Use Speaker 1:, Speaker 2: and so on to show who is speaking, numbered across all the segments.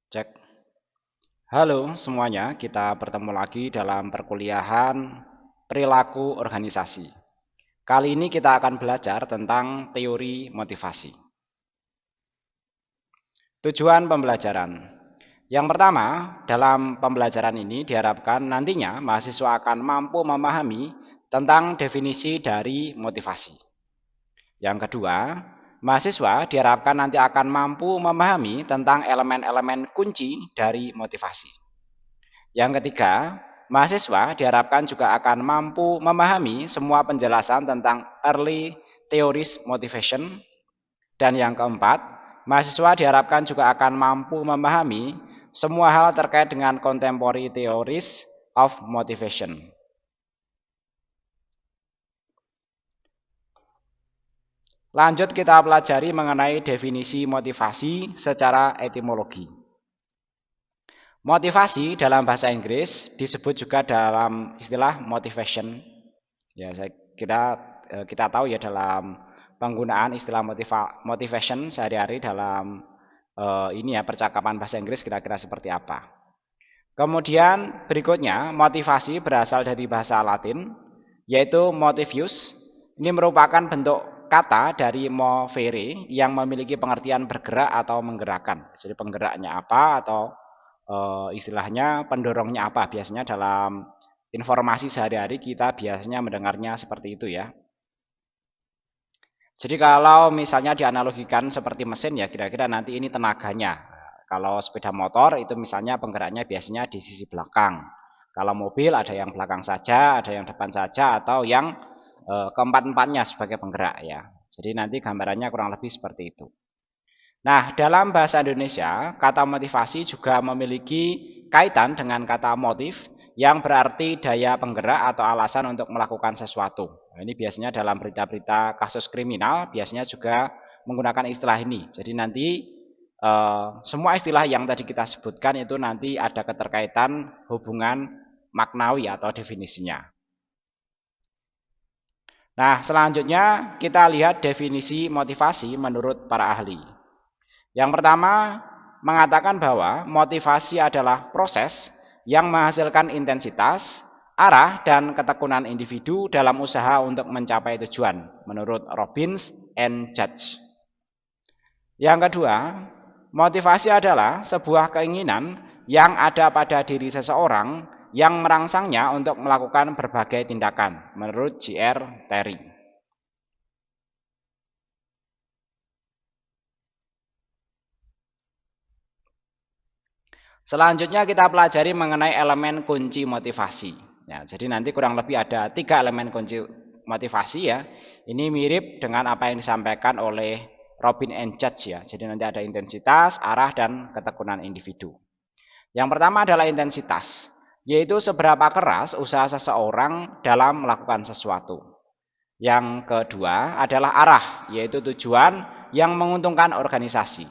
Speaker 1: Cek. Halo semuanya, kita bertemu lagi dalam perkuliahan perilaku organisasi. Kali ini kita akan belajar tentang teori motivasi. Tujuan pembelajaran. Yang pertama, dalam pembelajaran ini diharapkan nantinya mahasiswa akan mampu memahami tentang definisi dari motivasi. Yang kedua, mahasiswa diharapkan nanti akan mampu memahami tentang elemen-elemen kunci dari motivasi. Yang ketiga, mahasiswa diharapkan juga akan mampu memahami semua penjelasan tentang early theories motivation. Dan yang keempat, mahasiswa diharapkan juga akan mampu memahami semua hal terkait dengan contemporary theories of motivation. Lanjut kita pelajari mengenai definisi motivasi secara etimologi. Motivasi dalam bahasa Inggris disebut juga dalam istilah motivation. Ya, saya kira kita tahu ya dalam penggunaan istilah motivation sehari-hari dalam ini ya percakapan bahasa Inggris kira-kira seperti apa. Kemudian berikutnya motivasi berasal dari bahasa Latin yaitu motivius. Ini merupakan bentuk kata dari movere yang memiliki pengertian bergerak atau menggerakkan. Jadi penggeraknya apa atau istilahnya pendorongnya apa. Biasanya dalam informasi sehari-hari kita biasanya mendengarnya seperti itu ya. Jadi kalau misalnya dianalogikan seperti mesin ya kira-kira nanti ini tenaganya. Kalau sepeda motor itu misalnya penggeraknya biasanya di sisi belakang. Kalau mobil ada yang belakang saja, ada yang depan saja, atau yang keempat-empatnya sebagai penggerak ya. Jadi nanti gambarannya kurang lebih seperti itu. Nah, dalam bahasa Indonesia, kata motivasi juga memiliki kaitan dengan kata motif yang berarti daya penggerak atau alasan untuk melakukan sesuatu. Nah, ini biasanya dalam berita-berita kasus kriminal biasanya juga menggunakan istilah ini. Jadi nanti semua istilah yang tadi kita sebutkan itu nanti ada keterkaitan hubungan maknawi atau definisinya. Nah, selanjutnya kita lihat definisi motivasi menurut para ahli. Yang pertama, mengatakan bahwa motivasi adalah proses yang menghasilkan intensitas, arah, dan ketekunan individu dalam usaha untuk mencapai tujuan, menurut Robbins and Judge. Yang kedua, motivasi adalah sebuah keinginan yang ada pada diri seseorang yang merangsangnya untuk melakukan berbagai tindakan, menurut J.R. Terry. Selanjutnya kita pelajari mengenai elemen kunci motivasi. Ya, jadi nanti kurang lebih ada 3 elemen kunci motivasi ya. Ini mirip dengan apa yang disampaikan oleh Robin and Judge ya. Jadi nanti ada intensitas, arah, dan ketekunan individu. Yang pertama adalah intensitas, yaitu seberapa keras usaha seseorang dalam melakukan sesuatu. Yang kedua adalah arah, yaitu tujuan yang menguntungkan organisasi.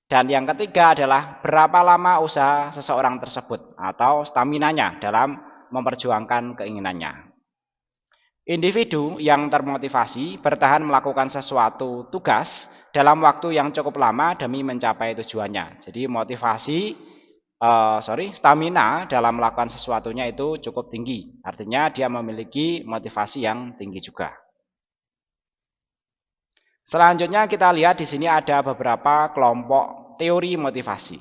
Speaker 1: Dan yang ketiga adalah berapa lama usaha seseorang tersebut atau staminanya dalam memperjuangkan keinginannya. Individu yang termotivasi bertahan melakukan sesuatu tugas dalam waktu yang cukup lama demi mencapai tujuannya. Jadi stamina dalam melakukan sesuatunya itu cukup tinggi. Artinya dia memiliki motivasi yang tinggi juga. Selanjutnya kita lihat di sini ada beberapa kelompok teori motivasi.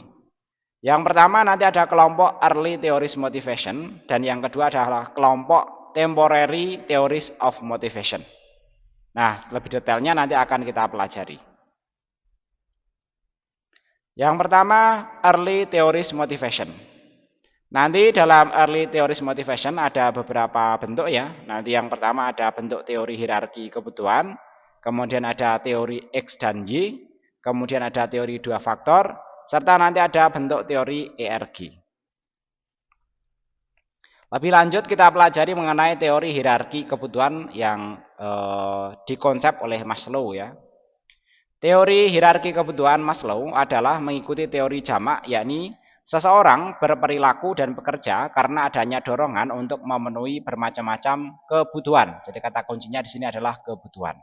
Speaker 1: Yang pertama nanti ada kelompok early theories motivation dan yang kedua adalah kelompok temporary theories of motivation. Nah, lebih detailnya nanti akan kita pelajari. Yang pertama early theories motivation. Nanti dalam early theories motivation ada beberapa bentuk ya. Nanti yang pertama ada bentuk teori hierarki kebutuhan, kemudian ada teori X dan Y, kemudian ada teori 2 faktor, serta nanti ada bentuk teori ERG. Lebih lanjut kita pelajari mengenai teori hierarki kebutuhan yang dikonsep oleh Maslow ya. Teori hierarki kebutuhan Maslow adalah mengikuti teori jamak, yakni seseorang berperilaku dan bekerja karena adanya dorongan untuk memenuhi bermacam-macam kebutuhan. Jadi kata kuncinya di sini adalah kebutuhan.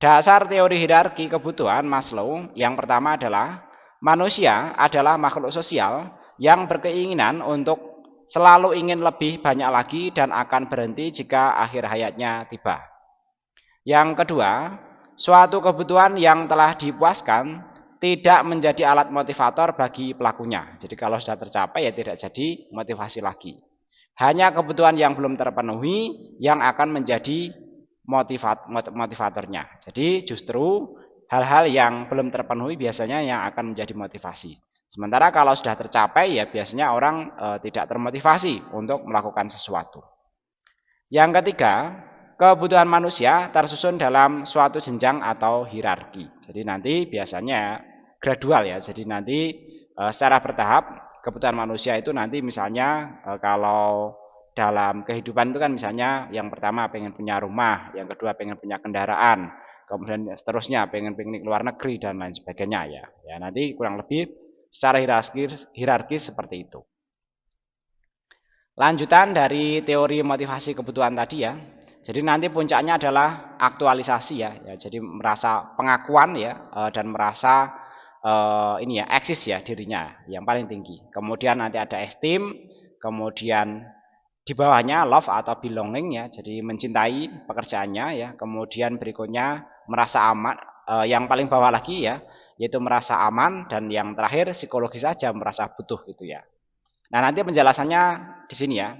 Speaker 1: Dasar teori hierarki kebutuhan Maslow yang pertama adalah manusia adalah makhluk sosial yang berkeinginan untuk selalu ingin lebih banyak lagi dan akan berhenti jika akhir hayatnya tiba. Yang kedua, suatu kebutuhan yang telah dipuaskan tidak menjadi alat motivator bagi pelakunya. Jadi kalau sudah tercapai ya tidak jadi motivasi lagi. Hanya kebutuhan yang belum terpenuhi yang akan menjadi motivatornya. Jadi justru hal-hal yang belum terpenuhi biasanya yang akan menjadi motivasi. Sementara kalau sudah tercapai ya biasanya orang tidak termotivasi untuk melakukan sesuatu. Yang ketiga, kebutuhan manusia tersusun dalam suatu jenjang atau hierarki. Jadi nanti biasanya gradual ya. Jadi nanti secara bertahap kebutuhan manusia itu nanti misalnya kalau dalam kehidupan itu kan misalnya yang pertama pengen punya rumah, yang kedua pengen punya kendaraan, kemudian seterusnya pengen ke luar negeri dan lain sebagainya ya. Ya nanti kurang lebih secara hierarkis seperti itu. Lanjutan dari teori motivasi kebutuhan tadi ya. Jadi nanti puncaknya adalah aktualisasi ya. Jadi merasa pengakuan ya dan merasa ini ya eksis ya dirinya yang paling tinggi. Kemudian nanti ada esteem, kemudian di bawahnya love atau belonging ya. Jadi mencintai pekerjaannya ya. Kemudian berikutnya merasa aman, yang paling bawah lagi ya, yaitu merasa aman, dan yang terakhir psikologis saja merasa butuh gitu ya. Nah, nanti penjelasannya di sini ya.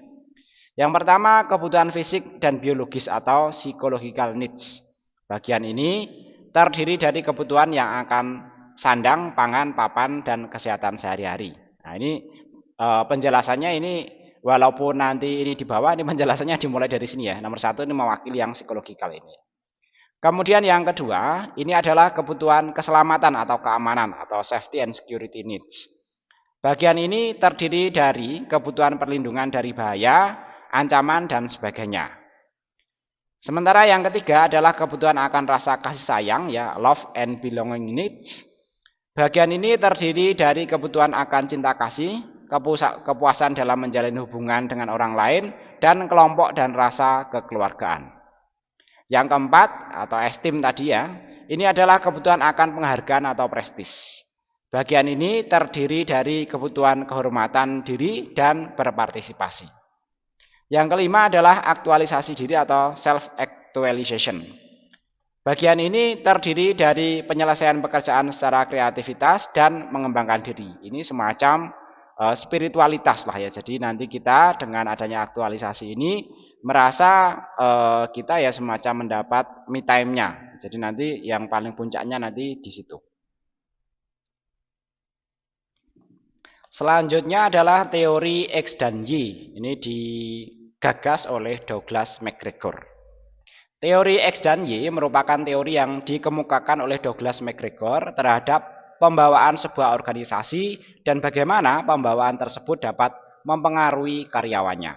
Speaker 1: Yang pertama, kebutuhan fisik dan biologis atau psychological needs. Bagian ini terdiri dari kebutuhan yang akan sandang, pangan, papan, dan kesehatan sehari-hari. Nah, ini penjelasannya ini walaupun nanti ini di bawah, ini penjelasannya dimulai dari sini ya. Nomor 1 ini mewakili yang psikologikal ini. Kemudian yang kedua, ini adalah kebutuhan keselamatan atau keamanan atau safety and security needs. Bagian ini terdiri dari kebutuhan perlindungan dari bahaya, ancaman, dan sebagainya. Sementara yang ketiga adalah kebutuhan akan rasa kasih sayang, ya, love and belonging needs. Bagian ini terdiri dari kebutuhan akan cinta kasih, kepuasan dalam menjalin hubungan dengan orang lain, dan kelompok dan rasa kekeluargaan. Yang keempat atau esteem tadi ya, ini adalah kebutuhan akan penghargaan atau prestis. Bagian ini terdiri dari kebutuhan kehormatan diri dan berpartisipasi. Yang kelima adalah aktualisasi diri atau self-actualization. Bagian ini terdiri dari penyelesaian pekerjaan secara kreativitas dan mengembangkan diri. Ini semacam spiritualitas lah ya. Jadi nanti kita dengan adanya aktualisasi ini merasa kita ya semacam mendapat me time-nya. Jadi nanti yang paling puncaknya nanti di situ. Selanjutnya adalah teori X dan Y. Ini digagas oleh Douglas MacGregor. Teori X dan Y merupakan teori yang dikemukakan oleh Douglas MacGregor terhadap pembawaan sebuah organisasi dan bagaimana pembawaan tersebut dapat mempengaruhi karyawannya.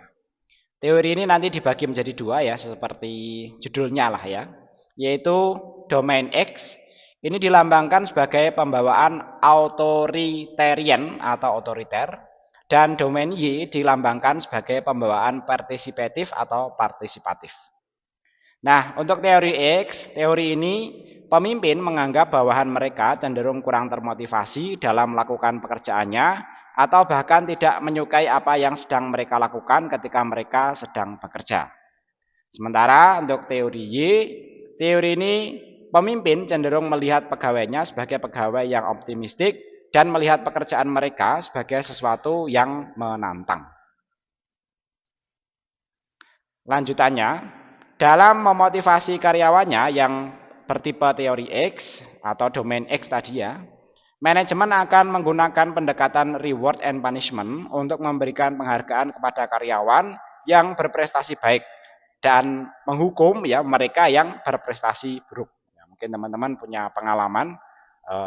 Speaker 1: Teori ini nanti dibagi menjadi dua ya, seperti judulnya lah ya, yaitu domain X. Ini dilambangkan sebagai pembawaan authoritarian atau otoriter, dan domain Y dilambangkan sebagai pembawaan partisipatif atau partisipatif. Nah, untuk teori X, teori ini pemimpin menganggap bawahan mereka cenderung kurang termotivasi dalam melakukan pekerjaannya atau bahkan tidak menyukai apa yang sedang mereka lakukan ketika mereka sedang bekerja. Sementara untuk teori Y, teori ini pemimpin cenderung melihat pegawainya sebagai pegawai yang optimistik dan melihat pekerjaan mereka sebagai sesuatu yang menantang. Lanjutannya, dalam memotivasi karyawannya yang bertipe teori X atau domain X tadi ya, manajemen akan menggunakan pendekatan reward and punishment untuk memberikan penghargaan kepada karyawan yang berprestasi baik dan menghukum ya mereka yang berprestasi buruk. Mungkin teman-teman punya pengalaman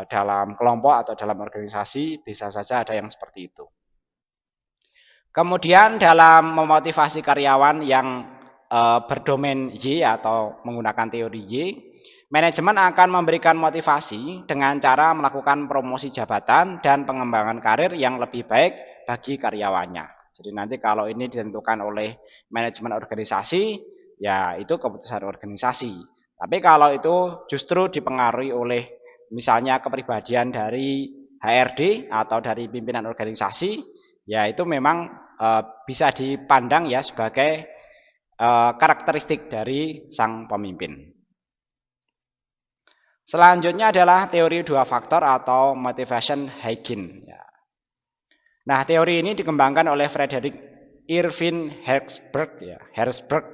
Speaker 1: dalam kelompok atau dalam organisasi, bisa saja ada yang seperti itu. Kemudian dalam memotivasi karyawan yang berdomain Y atau menggunakan teori Y, manajemen akan memberikan motivasi dengan cara melakukan promosi jabatan dan pengembangan karir yang lebih baik bagi karyawannya. Jadi nanti kalau ini ditentukan oleh manajemen organisasi, ya itu keputusan organisasi. Tapi kalau itu justru dipengaruhi oleh misalnya kepribadian dari HRD atau dari pimpinan organisasi, ya itu memang bisa dipandang ya sebagai karakteristik dari sang pemimpin. Selanjutnya adalah teori dua faktor atau motivation hygiene. Nah, teori ini dikembangkan oleh Frederick Irving Hertzberg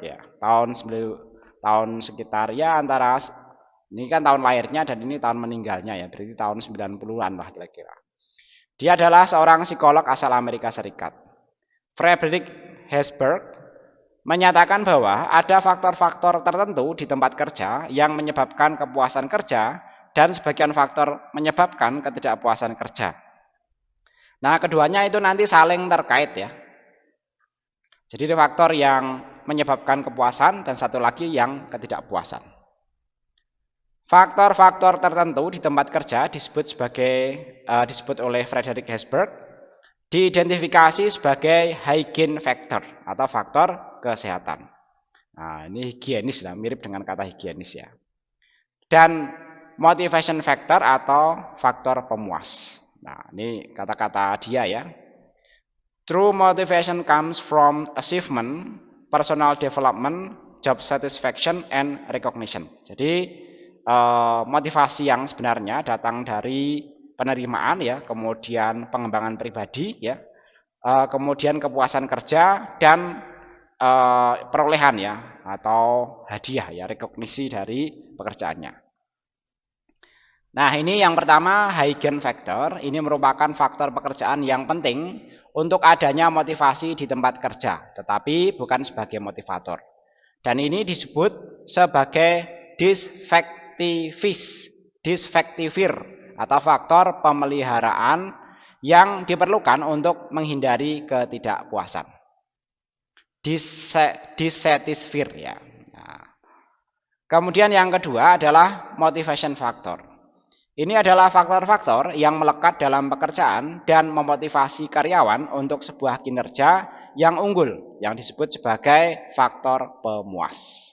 Speaker 1: ya, tahun sekitar ya antara ini kan tahun lahirnya dan ini tahun meninggalnya ya, berarti tahun 90-an lah kira-kira. Dia adalah seorang psikolog asal Amerika Serikat. Frederick Hertzberg menyatakan bahwa ada faktor-faktor tertentu di tempat kerja yang menyebabkan kepuasan kerja dan sebagian faktor menyebabkan ketidakpuasan kerja. Nah, keduanya itu nanti saling terkait ya. Jadi ada faktor yang menyebabkan kepuasan dan satu lagi yang ketidakpuasan. Faktor-faktor tertentu di tempat kerja disebut oleh Frederick Hertzberg diidentifikasi sebagai hygiene factor atau faktor kesehatan. Nah, ini higienis lah, mirip dengan kata higienis ya. Dan motivation factor atau faktor pemuas. Nah, ini kata-kata dia ya. True motivation comes from achievement, personal development, job satisfaction, and recognition. Jadi motivasi yang sebenarnya datang dari penerimaan ya, kemudian pengembangan pribadi ya, kemudian kepuasan kerja dan perolehan ya atau hadiah ya, rekognisi dari pekerjaannya. Nah, ini yang pertama hygiene factor, ini merupakan faktor pekerjaan yang penting untuk adanya motivasi di tempat kerja, tetapi bukan sebagai motivator. Dan ini disebut sebagai disfectivir atau faktor pemeliharaan yang diperlukan untuk menghindari ketidakpuasan. Dissatisfier ya. Nah. Kemudian yang kedua adalah motivation factor. Ini adalah faktor-faktor yang melekat dalam pekerjaan dan memotivasi karyawan untuk sebuah kinerja yang unggul, yang disebut sebagai faktor pemuas.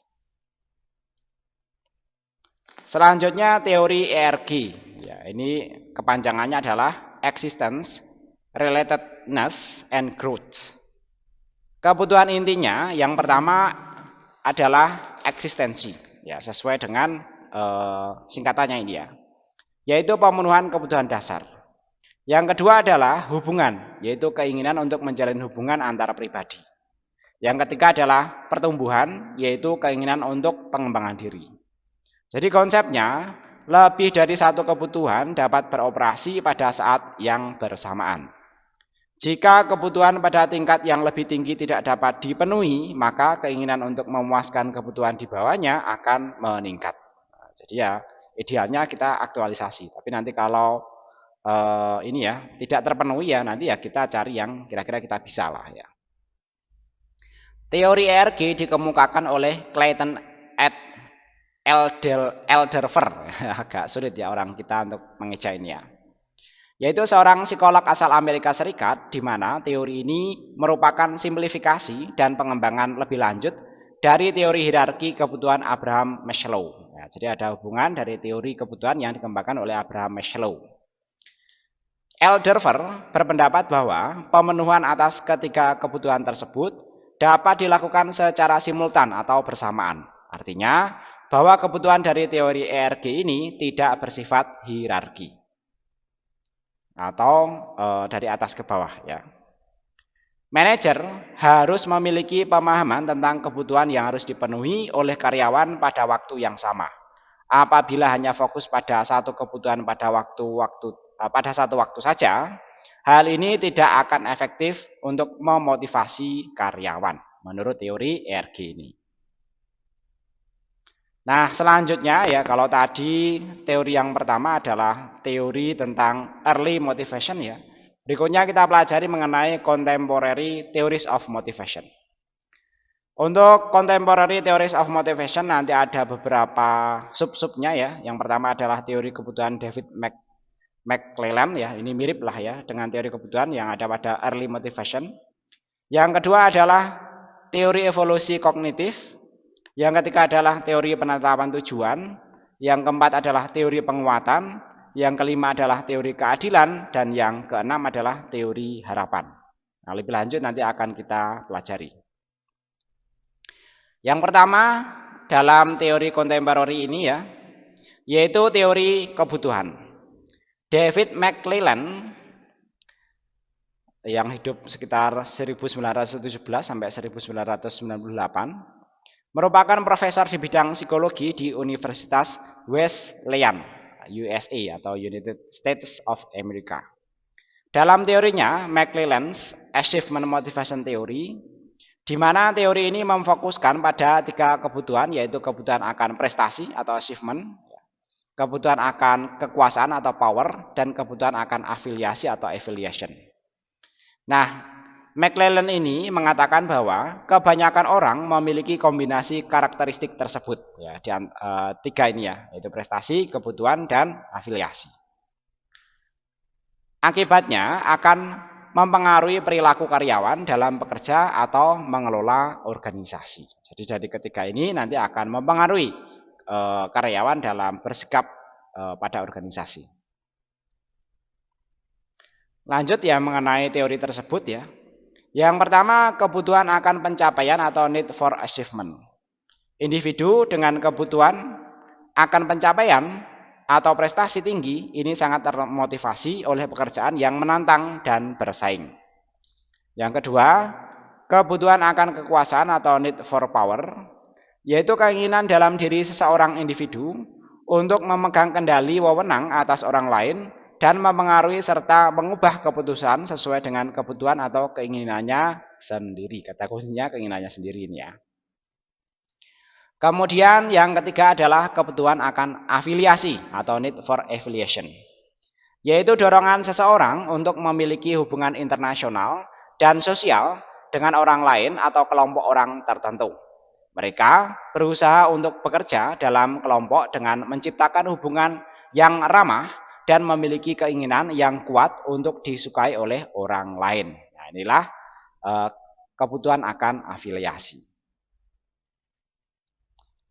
Speaker 1: Selanjutnya teori ERG. Ya, ini kepanjangannya adalah Existence, Relatedness, and Growth. Kebutuhan intinya yang pertama adalah eksistensi, ya sesuai dengan singkatannya ini ya, yaitu pemenuhan kebutuhan dasar. Yang kedua adalah hubungan, yaitu keinginan untuk menjalin hubungan antara pribadi. Yang ketiga adalah pertumbuhan, yaitu keinginan untuk pengembangan diri. Jadi konsepnya lebih dari satu kebutuhan dapat beroperasi pada saat yang bersamaan. Jika kebutuhan pada tingkat yang lebih tinggi tidak dapat dipenuhi, maka keinginan untuk memuaskan kebutuhan di bawahnya akan meningkat. Nah, jadi ya idealnya kita aktualisasi. Tapi nanti kalau ini ya tidak terpenuhi ya nanti ya kita cari yang kira-kira kita bisa lah ya. Teori ERG dikemukakan oleh Clayton et Elderfer. Agak sulit ya orang kita untuk mengeja ini ya. Yaitu seorang psikolog asal Amerika Serikat, di mana teori ini merupakan simplifikasi dan pengembangan lebih lanjut dari teori hierarki kebutuhan Abraham Maslow. Ya, jadi ada hubungan dari teori kebutuhan yang dikembangkan oleh Abraham Maslow. Elderfer berpendapat bahwa pemenuhan atas ketiga kebutuhan tersebut dapat dilakukan secara simultan atau bersamaan. Artinya bahwa kebutuhan dari teori ERG ini tidak bersifat hierarki atau dari atas ke bawah ya. Manajer harus memiliki pemahaman tentang kebutuhan yang harus dipenuhi oleh karyawan pada waktu yang sama. Apabila hanya fokus pada satu kebutuhan pada satu waktu saja, hal ini tidak akan efektif untuk memotivasi karyawan menurut teori ERG ini. Nah, selanjutnya ya kalau tadi teori yang pertama adalah teori tentang early motivation ya. Berikutnya kita pelajari mengenai contemporary theories of motivation. Untuk contemporary theories of motivation nanti ada beberapa sub-subnya ya. Yang pertama adalah teori kebutuhan David McClelland ya. Ini mirip lah ya dengan teori kebutuhan yang ada pada early motivation. Yang kedua adalah teori evolusi kognitif. Yang ketiga adalah teori penetapan tujuan. Yang keempat adalah teori penguatan. yang kelima adalah teori keadilan, dan yang keenam adalah teori harapan. Nah, lebih lanjut nanti akan kita pelajari. Yang pertama dalam teori kontemporeri ini ya, yaitu teori kebutuhan. David McClelland yang hidup sekitar 1917 sampai 1998 merupakan profesor di bidang psikologi di Universitas Wesleyan, USA atau United States of America. Dalam teorinya, McClelland's Achievement Motivation Theory, di mana teori ini memfokuskan pada 3 kebutuhan, yaitu kebutuhan akan prestasi atau achievement, kebutuhan akan kekuasaan atau power, dan kebutuhan akan afiliasi atau affiliation. Nah, McClelland ini mengatakan bahwa kebanyakan orang memiliki kombinasi karakteristik tersebut, ya, di 3 ini ya, yaitu prestasi, kebutuhan, dan afiliasi. Akibatnya akan mempengaruhi perilaku karyawan dalam bekerja atau mengelola organisasi. Jadi dari ketiga ini nanti akan mempengaruhi karyawan dalam bersikap pada organisasi. Lanjut ya mengenai teori tersebut ya. Yang pertama, kebutuhan akan pencapaian atau need for achievement. Individu dengan kebutuhan akan pencapaian atau prestasi tinggi ini sangat termotivasi oleh pekerjaan yang menantang dan bersaing. Yang kedua, kebutuhan akan kekuasaan atau need for power, yaitu keinginan dalam diri seseorang individu untuk memegang kendali wewenang atas orang lain dan mempengaruhi serta mengubah keputusan sesuai dengan kebutuhan atau keinginannya sendiri. Kata kuncinya keinginannya sendiri ini ya. Kemudian yang ketiga adalah kebutuhan akan afiliasi atau need for affiliation, yaitu dorongan seseorang untuk memiliki hubungan internasional dan sosial dengan orang lain atau kelompok orang tertentu. Mereka berusaha untuk bekerja dalam kelompok dengan menciptakan hubungan yang ramah dan memiliki keinginan yang kuat untuk disukai oleh orang lain. Nah, inilah kebutuhan akan afiliasi.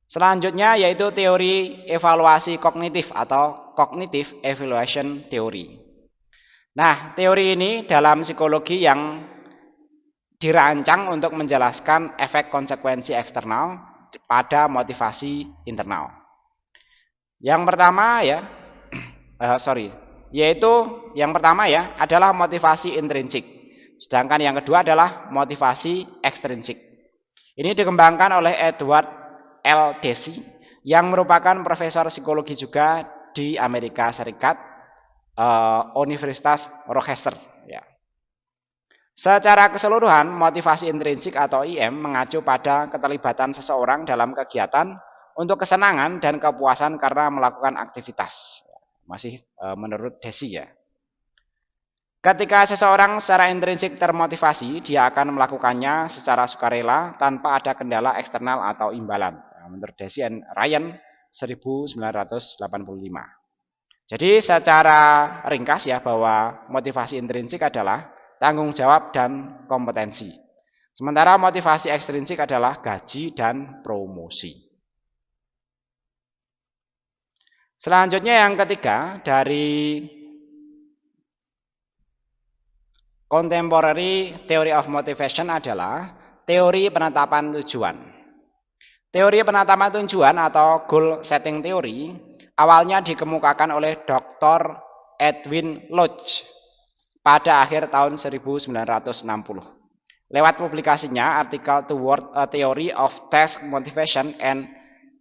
Speaker 1: Selanjutnya yaitu teori evaluasi kognitif atau cognitive evaluation theory. Nah, teori ini dalam psikologi yang dirancang untuk menjelaskan efek konsekuensi eksternal pada motivasi internal. Yang pertama ya, yang pertama ya adalah motivasi intrinsik. Sedangkan yang kedua adalah motivasi ekstrinsik. Ini dikembangkan oleh Edward L. Deci yang merupakan profesor psikologi juga di Amerika Serikat, Universitas Rochester. Ya. Secara keseluruhan, motivasi intrinsik atau IM mengacu pada keterlibatan seseorang dalam kegiatan untuk kesenangan dan kepuasan karena melakukan aktivitas. Masih menurut Deci ya. Ketika seseorang secara intrinsik termotivasi, dia akan melakukannya secara sukarela tanpa ada kendala eksternal atau imbalan. Menurut Deci and Ryan 1985. Jadi secara ringkas ya bahwa motivasi intrinsik adalah tanggung jawab dan kompetensi. Sementara motivasi ekstrinsik adalah gaji dan promosi. Selanjutnya yang ketiga dari contemporary theory of motivation adalah teori penetapan tujuan. Teori penetapan tujuan atau goal setting theory awalnya dikemukakan oleh Dr. Edwin Lodge pada akhir tahun 1960. Lewat publikasinya artikel Toward a Theory of Task Motivation and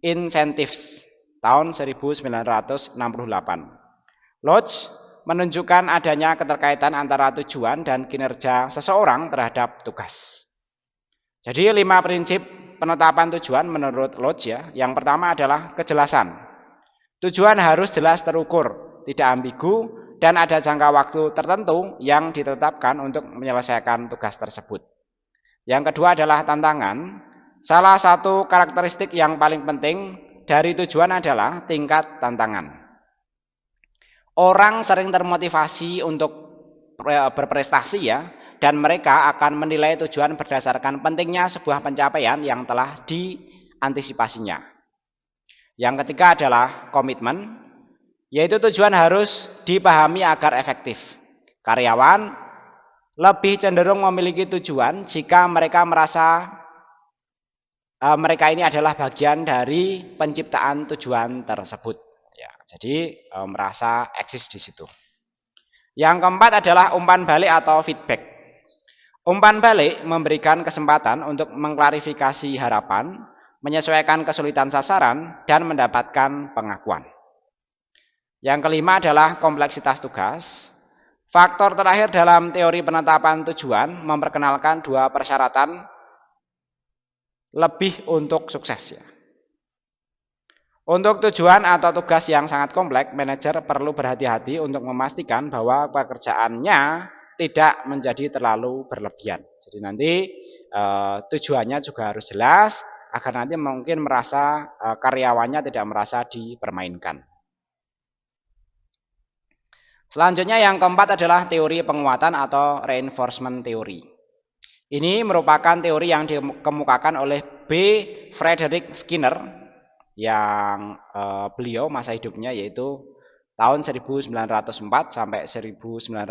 Speaker 1: Incentives tahun 1968. Lodge menunjukkan adanya keterkaitan antara tujuan dan kinerja seseorang terhadap tugas. Jadi 5 prinsip penetapan tujuan menurut Lodge ya. Yang pertama adalah kejelasan. Tujuan harus jelas terukur, tidak ambigu, dan ada jangka waktu tertentu yang ditetapkan untuk menyelesaikan tugas tersebut. Yang kedua adalah tantangan. Salah satu karakteristik yang paling penting dari tujuan adalah tingkat tantangan. Orang sering termotivasi untuk berprestasi ya, dan mereka akan menilai tujuan berdasarkan pentingnya sebuah pencapaian yang telah diantisipasinya. Yang ketiga adalah komitmen. yaitu tujuan harus dipahami agar efektif. Karyawan lebih cenderung memiliki tujuan jika mereka merasa mereka ini adalah bagian dari penciptaan tujuan tersebut. Ya, jadi merasa eksis di situ. Yang keempat adalah umpan balik atau feedback. Umpan balik memberikan kesempatan untuk mengklarifikasi harapan, menyesuaikan kesulitan sasaran, dan mendapatkan pengakuan. Yang kelima adalah kompleksitas tugas. Faktor terakhir dalam teori penetapan tujuan memperkenalkan dua persyaratan lebih untuk sukses ya. Untuk tujuan atau tugas yang sangat kompleks, manajer perlu berhati-hati untuk memastikan bahwa pekerjaannya tidak menjadi terlalu berlebihan. Jadi nanti tujuannya juga harus jelas agar nanti mungkin merasa karyawannya tidak merasa dipermainkan. Selanjutnya yang keempat adalah teori penguatan atau reinforcement theory. Ini merupakan teori yang dikemukakan oleh B. Frederick Skinner yang beliau masa hidupnya yaitu tahun 1904 sampai 1990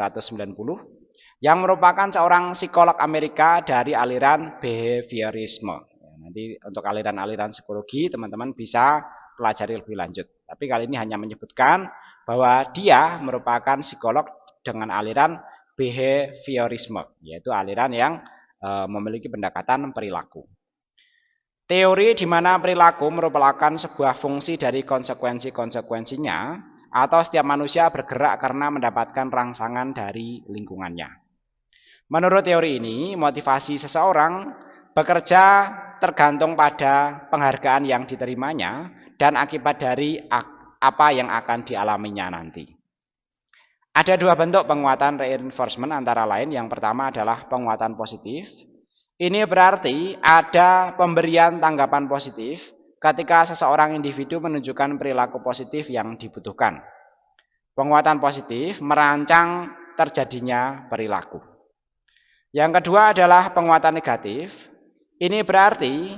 Speaker 1: yang merupakan seorang psikolog Amerika dari aliran behaviorisme. Nanti untuk aliran-aliran psikologi teman-teman bisa pelajari lebih lanjut. Tapi kali ini hanya menyebutkan bahwa dia merupakan psikolog dengan aliran behaviorisme, yaitu aliran yang memiliki pendekatan perilaku. Teori di mana perilaku merupakan sebuah fungsi dari konsekuensi-konsekuensinya atau setiap manusia bergerak karena mendapatkan rangsangan dari lingkungannya. Menurut teori ini, motivasi seseorang bekerja tergantung pada penghargaan yang diterimanya dan akibat dari apa yang akan dialaminya nanti. Ada dua bentuk penguatan reinforcement antara lain. Yang pertama adalah penguatan positif. Ini berarti ada pemberian tanggapan positif ketika seseorang individu menunjukkan perilaku positif yang dibutuhkan. Penguatan positif merancang terjadinya perilaku. Yang kedua adalah penguatan negatif. Ini berarti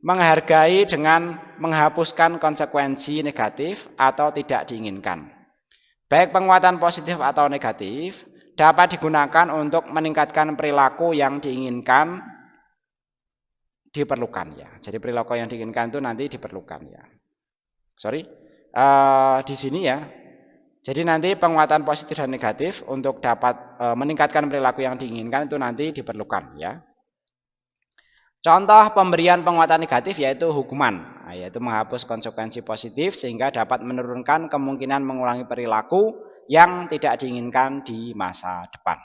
Speaker 1: menghargai dengan menghapuskan konsekuensi negatif atau tidak diinginkan. Baik penguatan positif atau negatif dapat digunakan untuk meningkatkan perilaku yang diinginkan diperlukan ya. Jadi perilaku yang diinginkan itu nanti diperlukan ya. Di sini ya. Jadi nanti penguatan positif dan negatif untuk dapat meningkatkan perilaku yang diinginkan itu nanti diperlukan ya. Contoh pemberian penguatan negatif yaitu hukuman, yaitu menghapus konsekuensi positif sehingga dapat menurunkan kemungkinan mengulangi perilaku yang tidak diinginkan di masa depan.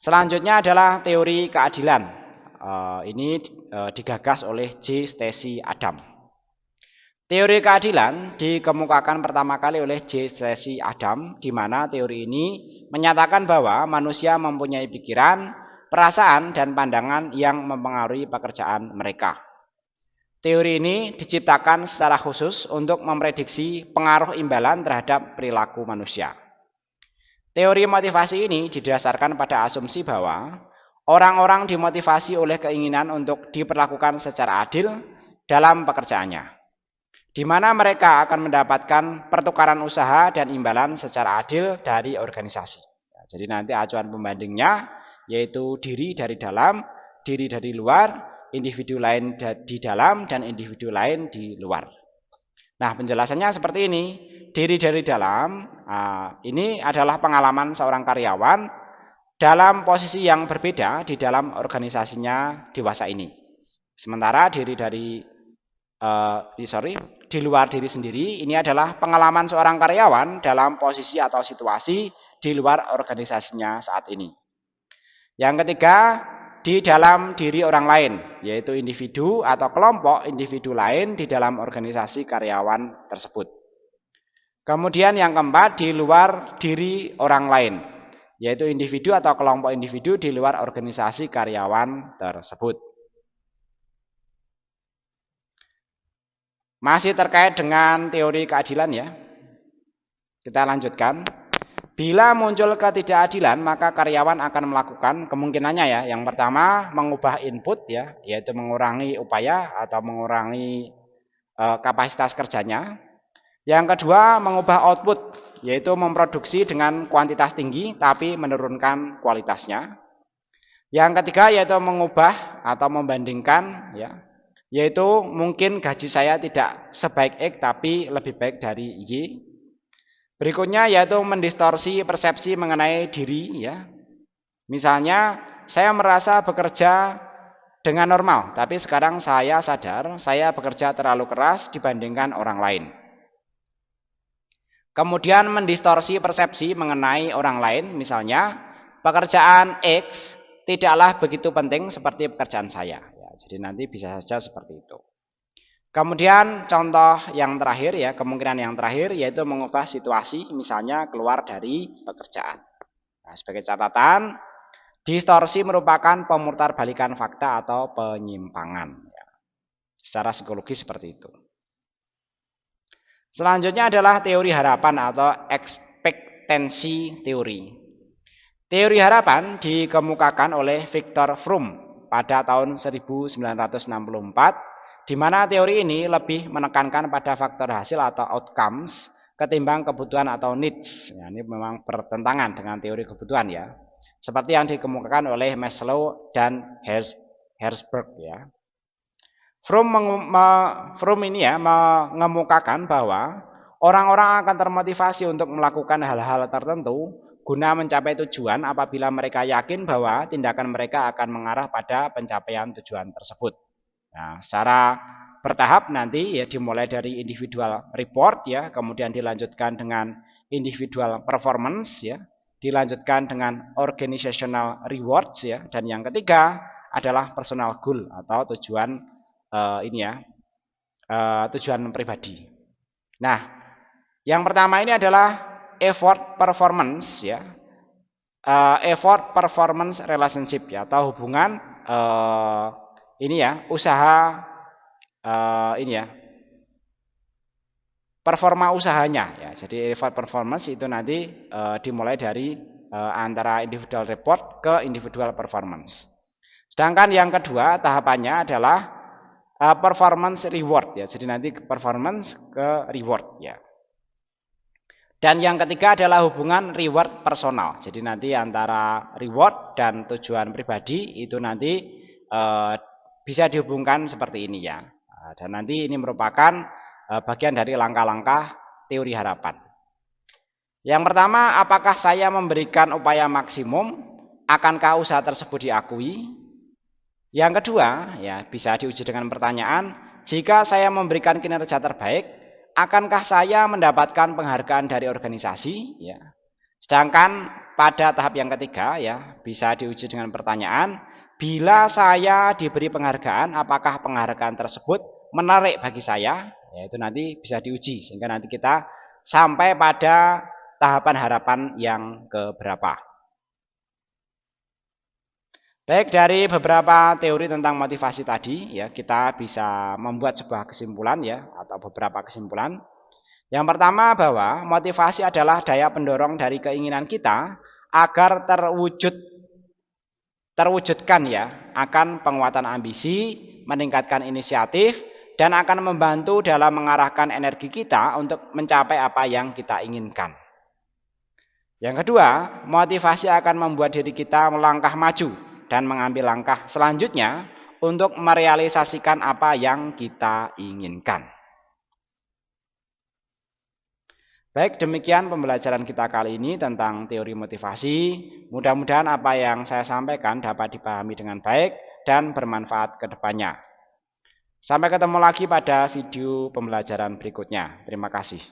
Speaker 1: Selanjutnya adalah teori keadilan. Ini digagas oleh J. Stacy Adam. Teori keadilan dikemukakan pertama kali oleh J. Stacy Adam, di mana teori ini menyatakan bahwa manusia mempunyai pikiran, perasaan, dan pandangan yang mempengaruhi pekerjaan mereka. Teori ini diciptakan secara khusus untuk memprediksi pengaruh imbalan terhadap perilaku manusia. Teori motivasi ini didasarkan pada asumsi bahwa orang-orang dimotivasi oleh keinginan untuk diperlakukan secara adil dalam pekerjaannya, di mana mereka akan mendapatkan pertukaran usaha dan imbalan secara adil dari organisasi. Jadi nanti acuan pembandingnya yaitu diri dari dalam, diri dari luar, individu lain di dalam, dan individu lain di luar. Nah, penjelasannya seperti ini. Diri dari dalam, ini adalah pengalaman seorang karyawan dalam posisi yang berbeda di dalam organisasinya dewasa ini. Sementara diri dari di luar diri sendiri, ini adalah pengalaman seorang karyawan dalam posisi atau situasi di luar organisasinya saat ini. Yang ketiga, di dalam diri orang lain, yaitu individu atau kelompok individu lain di dalam organisasi karyawan tersebut. Kemudian yang keempat, di luar diri orang lain, yaitu individu atau kelompok individu di luar organisasi karyawan tersebut. Masih terkait dengan teori keadilan ya. Kita lanjutkan. Bila muncul ketidakadilan, maka karyawan akan melakukan kemungkinannya ya. Yang pertama, mengubah input ya, yaitu mengurangi upaya atau mengurangi kapasitas kerjanya. Yang kedua, mengubah output, yaitu memproduksi dengan kuantitas tinggi tapi menurunkan kualitasnya. Yang ketiga yaitu mengubah atau membandingkan, ya, yaitu mungkin gaji saya tidak sebaik X tapi lebih baik dari Y. Berikutnya yaitu mendistorsi persepsi mengenai diri, ya. Misalnya saya merasa bekerja dengan normal, tapi sekarang saya sadar saya bekerja terlalu keras dibandingkan orang lain. Kemudian mendistorsi persepsi mengenai orang lain, misalnya pekerjaan X tidaklah begitu penting seperti pekerjaan saya. Ya, jadi nanti bisa saja seperti itu. Kemudian contoh yang terakhir, ya, kemungkinan yang terakhir yaitu mengubah situasi, misalnya keluar dari pekerjaan. Nah, sebagai catatan, distorsi merupakan pemutarbalikan fakta atau penyimpangan. Ya, secara psikologi seperti itu. Selanjutnya adalah teori harapan atau ekspektansi teori. Teori harapan dikemukakan oleh Viktor Fromm pada tahun 1964, di mana teori ini lebih menekankan pada faktor hasil atau outcomes ketimbang kebutuhan atau needs. Ya, ini memang bertentangan dengan teori kebutuhan, ya. Seperti yang dikemukakan oleh Maslow dan Herzberg, ya. Fromm ini, ya, mengemukakan bahwa orang-orang akan termotivasi untuk melakukan hal-hal tertentu guna mencapai tujuan apabila mereka yakin bahwa tindakan mereka akan mengarah pada pencapaian tujuan tersebut. Nah, secara bertahap nanti, ya, dimulai dari individual reward, ya, kemudian dilanjutkan dengan individual performance, ya, dilanjutkan dengan organizational rewards, ya, dan yang ketiga adalah personal goal atau tujuan tujuan pribadi. Nah, yang pertama ini adalah effort performance, ya, effort performance relationship, ya, atau hubungan usaha performa usahanya, ya. Jadi effort performance itu nanti dimulai dari antara individual report ke individual performance. Sedangkan yang kedua tahapannya adalah performance reward, ya. Jadi nanti performance ke reward, ya. Dan yang ketiga adalah hubungan reward personal. Jadi nanti antara reward dan tujuan pribadi itu nanti bisa dihubungkan seperti ini, ya. Dan nanti ini merupakan bagian dari langkah-langkah teori harapan. Yang pertama, apakah saya memberikan upaya maksimum? Akankah usaha tersebut diakui? Yang kedua, ya, bisa diuji dengan pertanyaan, jika saya memberikan kinerja terbaik, akankah saya mendapatkan penghargaan dari organisasi? Ya. Sedangkan pada tahap yang ketiga, ya, bisa diuji dengan pertanyaan, bila saya diberi penghargaan, apakah penghargaan tersebut menarik bagi saya? Ya, itu nanti bisa diuji sehingga nanti kita sampai pada tahapan harapan yang keberapa. Baik, dari beberapa teori tentang motivasi tadi, ya, kita bisa membuat sebuah kesimpulan, ya, atau beberapa kesimpulan. Yang pertama, bahwa motivasi adalah daya pendorong dari keinginan kita agar terwujudkan, ya, akan penguatan ambisi, meningkatkan inisiatif, dan akan membantu dalam mengarahkan energi kita untuk mencapai apa yang kita inginkan. Yang kedua, motivasi akan membuat diri kita melangkah maju dan mengambil langkah selanjutnya untuk merealisasikan apa yang kita inginkan. Baik, demikian pembelajaran kita kali ini tentang teori motivasi. Mudah-mudahan apa yang saya sampaikan dapat dipahami dengan baik dan bermanfaat ke depannya. Sampai ketemu lagi pada video pembelajaran berikutnya. Terima kasih.